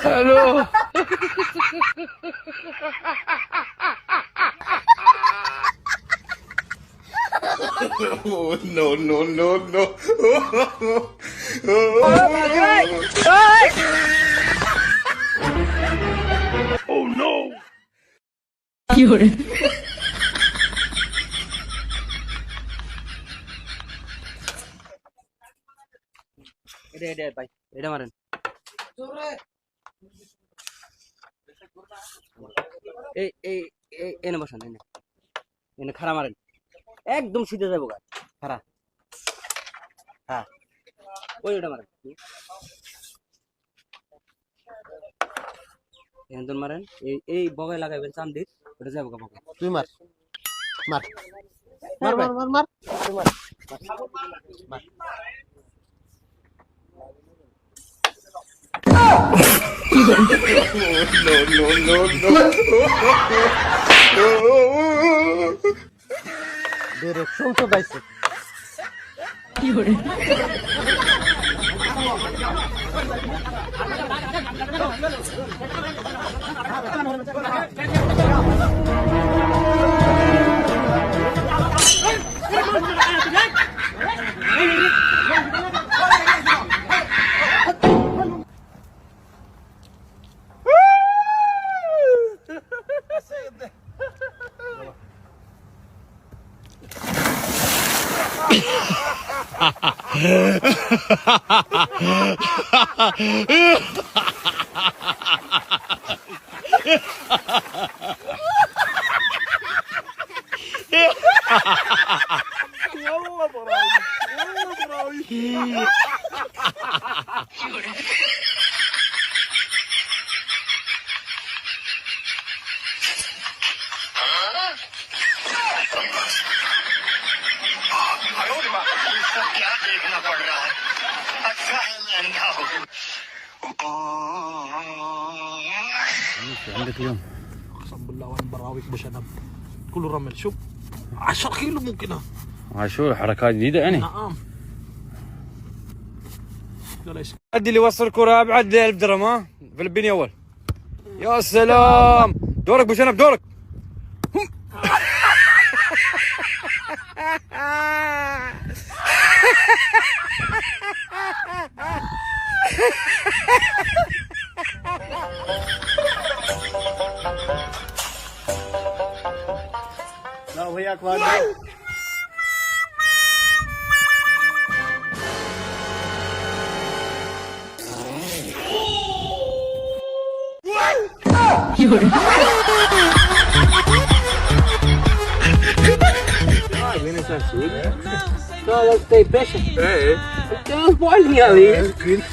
Hello. Oh, no, no, no, no. Oh, no. এটা ভাই এটা মারেন এই এই এনে বসান এনে এনে খাড়া মারেন একদম সিধে যাবো গা খাড়া হ্যাঁ ওই ওটা মারেন এনে মারেন এই এই বগায় লাগাইবেন চান্দির ওটা যাবো গা বগায় তুই মার মার মার মার মার মার তুই মার মার No, no, no, no. Direction তো দাইছে क्या देखना पड़ रहा है अच्छा है मैं अंधा हूँ عندك اليوم اقسم بالله وانا براويك بشنب كله رمل شوف 10 كيلو ممكن شو حركات جديدة يعني؟ نعم لا ليش ادي اللي وصل الكرة ابعد 1000 درهم ها فلبيني اول يا سلام دورك ابو شنب دورك لا وياك واحد Só tem peixe? É. Tem umas bolinhas ali.